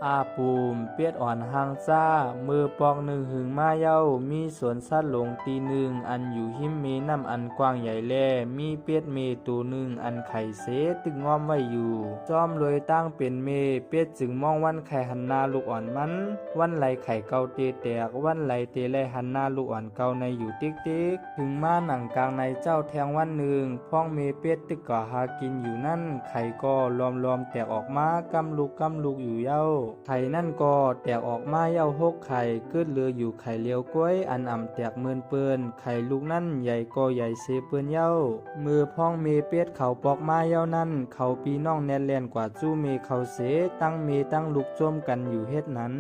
อาปูมเปียดอ่อนหางจ้ามือปอกหนึ่งหึงมาเย้ามีสวนสัตว์หลงตีหนึ่งอันอยู่หิมเมน้ำอันกว้างใหญ่แลมีเปียดเมตัวหนึ่งอันไข่เสตึกง้อมไว้อยู่จอมรวยตั้งเป็นเมเปียดจึงมองวันไข่หันนาลูกอ่อนมันวันไหลไข่เกาเตแตกวันไหลเตไลหันนาลูกอ่อนเกาในอยู่ติ๊กติ๊กถึงมาหนังกลางในเจ้าแทงวันหนึ่งพ้องเมเปียดตึกก่อหากินอยู่นั่นไข่ก็รวมแตกออกมากำลูกอยู่เย้าไข่นั่นก็แตกออกมาเย้าหกไข่เกิดเหลืออยู่ไข่เลี้ยวกล้วยอันอ่ำแตกเมินเปิ้นไข่ลูกนั่นใหญ่ก็ใหญ่เสเปิ้นเย้ามือพ้องเมเปียดเขาปอกมาเย้านั่นเขาปีน้องแน่นแลนกว่าจู้เมเขาเสตั้งเมตั้งลูกจ้มกันอยู่เฮ็ดนั้น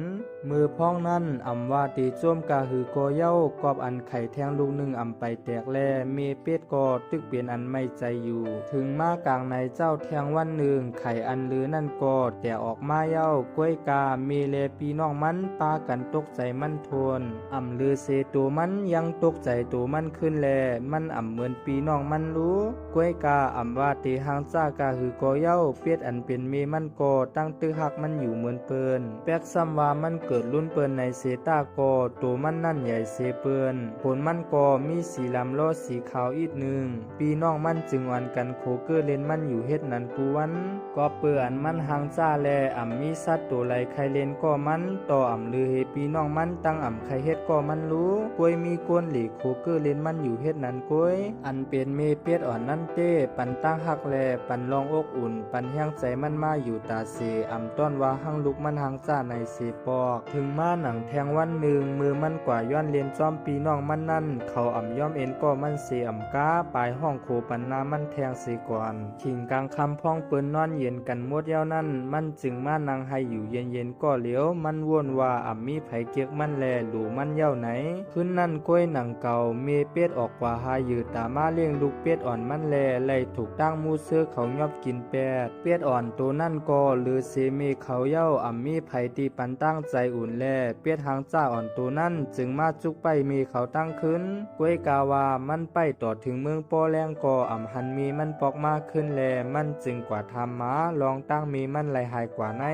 มือพ้องนั่นอ่ำว่าตีจ้มกะหือก็เย้ากอบอันไข่แทงลูกหนึ่งอ่ำไปแตกแลเมเปียดก็ตึกเปลี่ยนอันไม่ใจอยู่ถึงมากลางในเจ้าแทงวันหนึ่งไข่อันลือนั่นก็แต่ออกมาเย้ากล้วยกาเมเลปีน้องมันปากันตกใจมันทวนอ่ำลือเสตัวมันยังตกใจตัวมันขึ้นแลมันอ่ำเหมือนปีน้องมันรู้กล้วยกาอ่ำว่าตีหางจ้ากาหือก็เย้าเปียดอันเป็นเมมันก็ตั้งตื้อหักมันอยู่เหมือนเปิ้นแป๊กซ้ำว่ามันเกิดรุ่นเปิ้นในเสตาก็ตัวมันนั่นใหญ่เสเปิ้นผลมันก็มีสีลำล้อสีขาวอีกหนึ่งปีน้องมันจึงวันกันโคเกอร์เล่นมันอยู่เฮ็ดนั้นปูวันก็เปื่อนมันหางจ้าแลอ่ำมีสัตว์ตัวไรใครเล่นก็มันต่ออ่ำลือเฮปีน้องมันตั้งอ่ำใครเฮ็ดก็มันรู้กล้วยมีกวนหลีโคเกอร์เล่นมันอยู่เฮ็ดนั้นกล้วยอันเป็นเมเปียดอ่อนนั่นเต้ปันตั้งหักแลปันลองอกอุ่นปันแห้งใจมันมาอยู่ตาเสอ่ำต้อนว่าหังลุกมันหางจ้าในเสปอกถึงมาหนังแทงวันหนึ่งมือมันกว่าย้อนเลียนจอมปีน้องมันนั่นเขาอ่ำย่อมเอ็นก็มันเสอ่ำก้าปลายห้องโคปันนามันแทงเสก่อนขิงกลางคำพ้องเปิ้นนอนเย็นกันหมดเย้านั่นมันจึงมานั่งให้อยู่เย็นก็เหลียวมันวนว่าอ่ำมีไผเกียกมันแลหลูมันเย้าไหนขึ้นนั่นกล้วยหนังเก่าเมเป็ดออกกว่าหายืดตามาเลี้ยงลูกเป็ดอ่อนมันแลไล่ถูกตั้งมูเสื้อเขายอบกินเป็ดอ่อนตัวนั่นก็หรือเสเมเขาเย้าอ่ำมีไผตีปันตั้งใจอุ่นแลเป็ดหางจ้าอ่อนตัวนั่นจึงมาจุกไปมีเขาตั้งขึ้นกล้วยกาวามันไปต่อถึงเมืองปอแรงก็อ่ำหันมีมันปอกมากขึ้นแลมันจึงกว่าทำมาลองตั้งมีมันไหลหายกว่าใน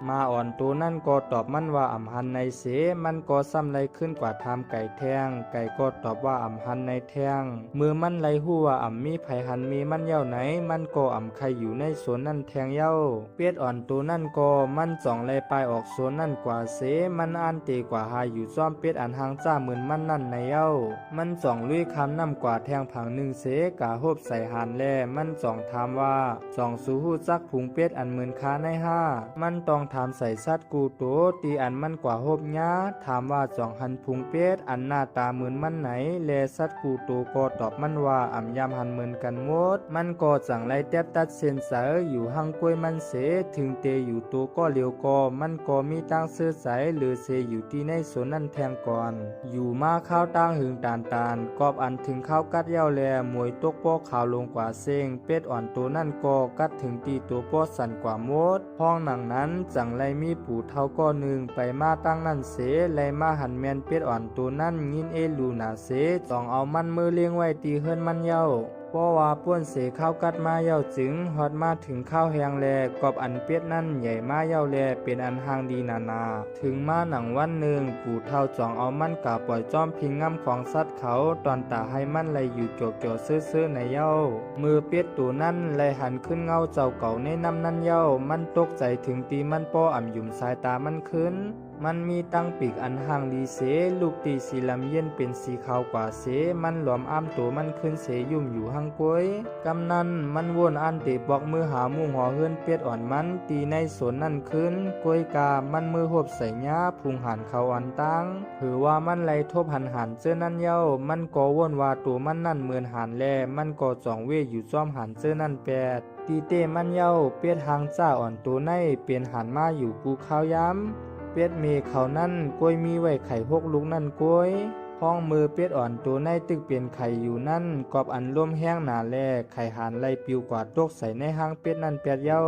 มาอ่อนตัวนั่นก็ตอบมันว่าอ่ำหันในเสมันก็ซ้ำไหลขึ้นกว่าทำไก่แทงไก่ก็ตอบว่าอ่ำหันในแทงมือมันไหลหัวอ่ำมีไผหันมีมันเย้าไหนมันก็อ่ำใครอยู่ในสวนนั่นแทงเย้าเป็ดอ่อนตัวนั่นก็มันจ่องไหลไปออกสวนนั่นกว่าเสมันอ่านเตกว่าหาอยู่ซ้อมเป็ดอันหางจ้าเหมือนมันนั่นในเย้ามันจ่องลุยคำนำกว่าแทงผังหนึ่งเสกาโฮบใส่หานแลมันจ่องถามว่าจ่องสู่หูจักผุงเป็ดอันเหมือนค้าในห้ามันต้องถามใส่สัตว์กูโตตีอันมันกว่าโฮบญาถามว่าจ่องหันผุงเป็ดอันหน้าตาเหมือนมันไหนแลสัตว์กูโตก็ตอบมันว่าอ่ำยามหันเหมือนกันหมดมันก็จังไรแทบตัดเส้นสายอยู่หังกล้วยมันเสถึงเตอยู่ตัวก็เลียวก็มันก็มีตั้งเสื้อใสหรือเสอยู่ที่ในสวนนั่นแทงก่อนอยู่มาข้าวตั้งหึงตานกอบอันถึงข้าวกัดเย้าแลมวยตกโป๊ขาวลงกว่าเซงเป็ดอ่อนตัวนั่นก็กัดถึงตีตัวโป๊สั่นกว่าหมดห้องหนังนั้นจังไรมีปู่เท่าก็หนึ่งไปมาตั้งนั่นเสไลมาหันแมนเป็ดอ่อนตัวนั่นยินลูนาเสจองเอามันมือเลี้ยงไว้ตีเฮิรนมันเย้าเพราะว่าป้วนเสข้าวกัดมาเย้าจึงฮอดมาถึงข้าวแหงแลกอบอันเป็ดนั่นใหญ่มาเย้าแลเป็นอันหางดีนาถึงมาหนังวันหนึ่งปู่เท่าจองเอามันกะปล่อยจอมพิงง่ำของสัตว์เขาตอนตาให้มันไหลอยู่โจกซื่อในเย้ามือเป็ดตัวนั่นไหลหันขึ้นเงาเจ้าเก่าในน้ำนั่นเย้ามันตกใจถึงตีมันป้ออ่ำหยุ่มสายตามันขึ้นมันมีตั้งปีกอันห่างดีเสลูกตีสีลำเย็นเป็นสีขาวกว่าเสมันหลอมอ้ามตัวมันขึ้นเสยุ่มอยู่ห่างกล้วยกำนั้นมันวนอันเตะบอกมือหามุงหอเฮือนเป็ดอ่อนมันตีในสวนนั่นขึ้นกล้วยกามันมือหบใส่หญ้าพุงหันเขาอันตั้งถือว่ามันไหลทบหันเจอนั่นเย้ามันก็วนว่าตัวมันนั่นเหมือนหันแลมันก็จ่องเวอยู่จ้อมหันเจอนั่นแปดตีเต้มันเย้าเป็ดหางจ้าอ่อนตัวในเปลี่ยนหันมาอยู่กูข้าวย้ำเป็ดเมเขานั่นกล้วยมีไว้ไข่หกลูกนั่นกล้วยห้องมือเป็ดอ่อนตัวในตึกเปลี่ยนไข่อยู่นั่นกอบอันร่มแห้งหนาแลไข่หานไล่ปิวกว่าตกใส่ในหางเป็ดนั่นแปดเย้า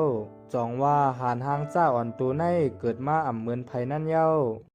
จองว่าหานหางจ้าอ่อนตัวในเกิดมาอ่ำเหมือนไผ่นั่นเย้า